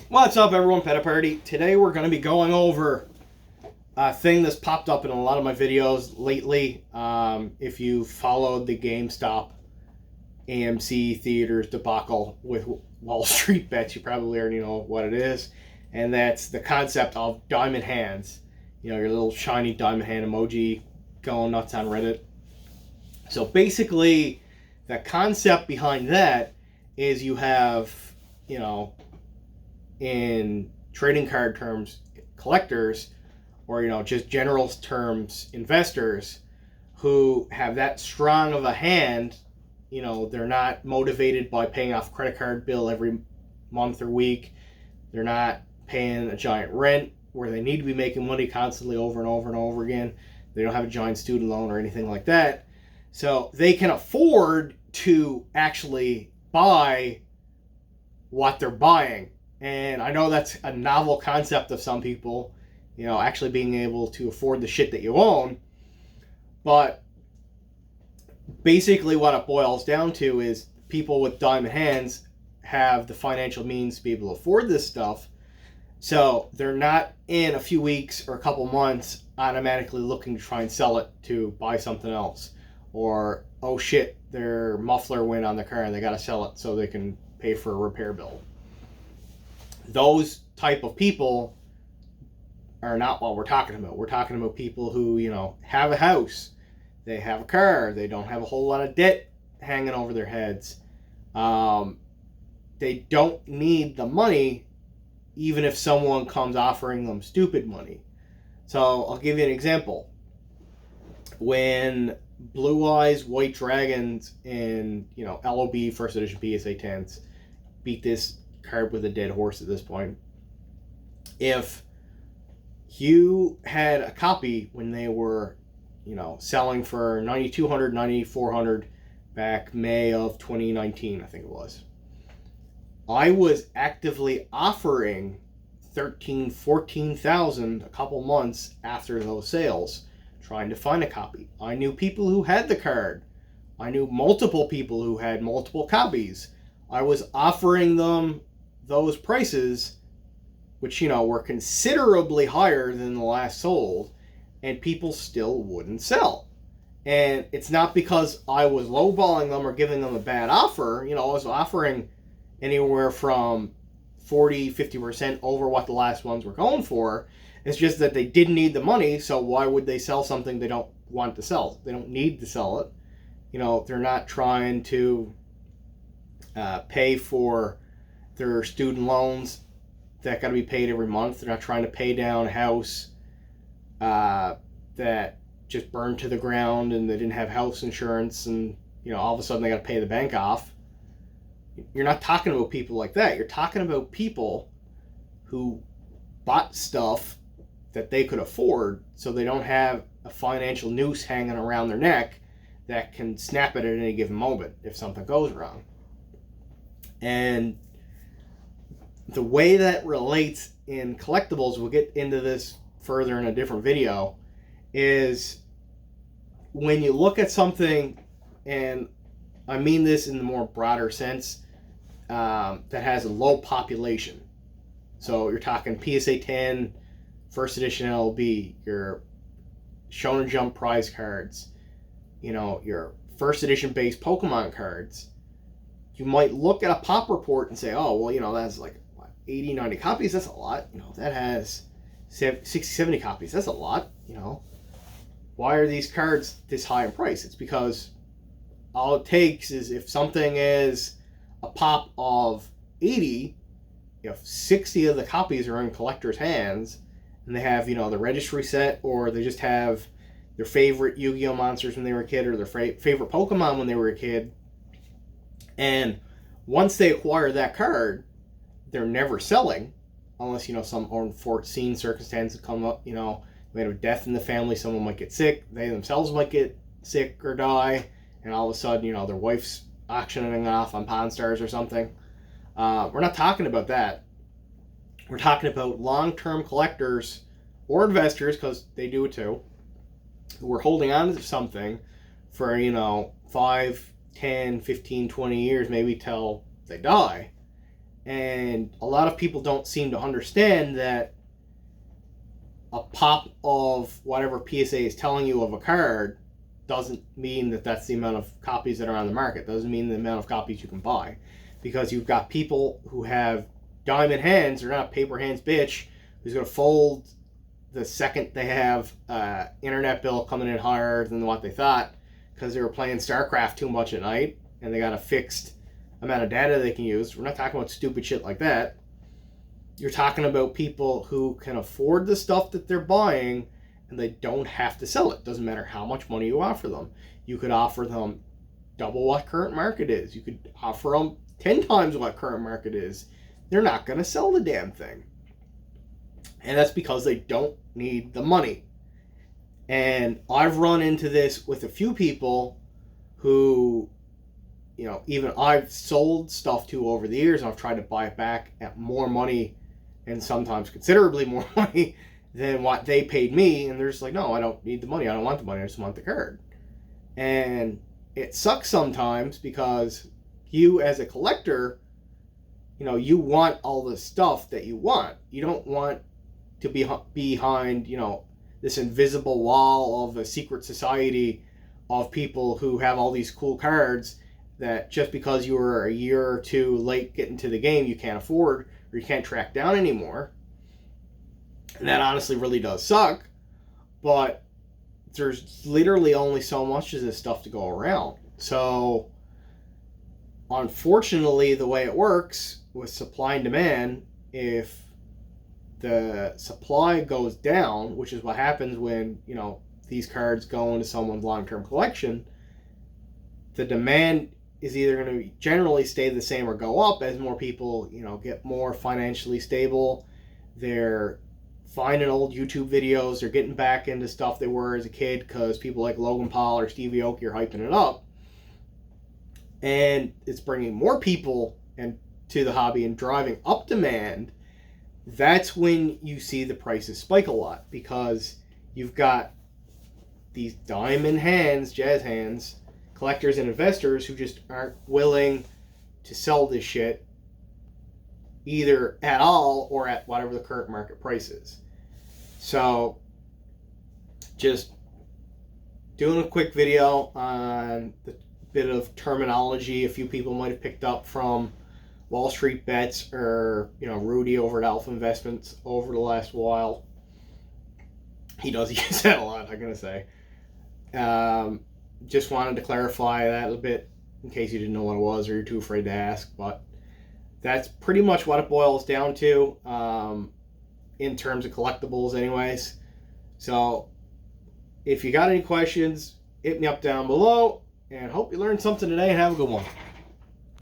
What's up, everyone? Peta Party. Today we're going to be going over a thing that's popped up in a lot of my videos lately. If you followed the GameStop AMC Theaters debacle with Wall Street bets, you probably already know what it is. And that's the concept of diamond hands. You know, your little shiny diamond hand emoji going nuts on Reddit. So basically, the concept behind that is you have, in trading card terms, collectors, or just general terms, investors who have that strong of a hand. They're not motivated by paying off a credit card bill every month or week. They're not paying a giant rent where they need to be making money constantly over and over and over again. They don't have a giant student loan or anything like that. So they can afford to actually buy what they're buying. And I know that's a novel concept of some people, actually being able to afford the shit that you own. But basically what it boils down to is people with diamond hands have the financial means to be able to afford this stuff. So they're not in a few weeks or a couple months automatically looking to try and sell it to buy something else. Or, oh shit, their muffler went on the car and they got to sell it so they can pay for a repair bill. Those type of people are not what we're talking about. We're talking about people who, have a house, they have a car, they don't have a whole lot of debt hanging over their heads. They don't need the money, even if someone comes offering them stupid money. So I'll give you an example. When Blue Eyes White Dragons in, LOB First Edition PSA 10s beat this card with a dead horse at this point. If you had a copy when they were, selling for $9,200, $9,400 back May of 2019, I think it was. I was actively offering $13,000, $14,000 a couple months after those sales, trying to find a copy. I knew people who had the card. I knew multiple people who had multiple copies. I was offering them those prices, which, were considerably higher than the last sold, and people still wouldn't sell. And it's not because I was lowballing them or giving them a bad offer. I was offering anywhere from 40, 50% over what the last ones were going for. It's just that they didn't need the money, so why would they sell something they don't want to sell? They don't need to sell it. They're not trying to pay for their student loans that got to be paid every month. They're not trying to pay down a house that just burned to the ground and they didn't have house insurance and, all of a sudden they got to pay the bank off. You're not talking about people like that. You're talking about people who bought stuff that they could afford so they don't have a financial noose hanging around their neck that can snap it at any given moment if something goes wrong. And the way that relates in collectibles, we'll get into this further in a different video, is when you look at something, and I mean this in the more broader sense, that has a low population. So you're talking PSA 10, First Edition LB, your Shonen Jump prize cards, your First Edition base Pokemon cards. You might look at a pop report and say, oh, well, that's like 80, 90 copies. That's a lot. That has 60, 70 copies. That's a lot. Why are these cards this high in price? It's because all it takes is if something is a pop of 80, if 60 of the copies are in collectors' hands and they have, the registry set, or they just have their favorite Yu-Gi-Oh monsters when they were a kid, or their favorite Pokemon when they were a kid, and once they acquire that card, they're never selling unless, some unforeseen circumstance would come up. We had a death in the family, someone might get sick, they themselves might get sick or die, and all of a sudden, their wife's auctioning off on Pawn Stars or something. We're not talking about that. We're talking about long-term collectors or investors, because they do it too, who are holding on to something for, 5, 10, 15, 20 years, maybe till they die. And a lot of people don't seem to understand that a pop of whatever PSA is telling you of a card doesn't mean that that's the amount of copies that are on the market. Doesn't mean the amount of copies you can buy. Because you've got people who have diamond hands, they're not paper hands bitch, who's going to fold the second they have internet bill coming in higher than what they thought because they were playing StarCraft too much at night and they got a fixed amount of data they can use. We're not talking about stupid shit like that. You're talking about people who can afford the stuff that they're buying and they don't have to sell it. Doesn't matter how much money you offer them. You could offer them double what current market is. You could offer them 10 times what current market is. They're not going to sell the damn thing. And that's because they don't need the money. And I've run into this with a few people who, you know, even I've sold stuff to over the years, and I've tried to buy it back at more money and sometimes considerably more money than what they paid me. And they're just like, no, I don't need the money. I don't want the money. I just want the card. And it sucks sometimes because you as a collector, you know, you want all the stuff that you want. You don't want to be behind, you know, this invisible wall of a secret society of people who have all these cool cards that just because you were a year or two late getting to the game, you can't afford or you can't track down anymore. And that honestly really does suck. But there's literally only so much of this stuff to go around. So, unfortunately, the way it works with supply and demand, if the supply goes down, which is what happens when, you know, these cards go into someone's long-term collection, the demand is either going to generally stay the same or go up as more people, you know, get more financially stable. They're finding old YouTube videos. They're getting back into stuff they were as a kid because people like Logan Paul or Stevie Aoki are hyping it up. And it's bringing more people into the hobby and driving up demand. That's when you see the prices spike a lot because you've got these diamond hands, jazz hands, collectors and investors who just aren't willing to sell this shit either at all or at whatever the current market price is. So, just doing a quick video on the bit of terminology a few people might have picked up from Wall Street Bets or, you know, Rudy over at Alpha Investments over the last while. He does use that a lot, I'm going to say. Just wanted to clarify that a bit in case you didn't know what it was or you're too afraid to ask. But that's pretty much what it boils down to in terms of collectibles anyways. So if you got any questions, hit me up down below. And hope you learned something today and have a good one.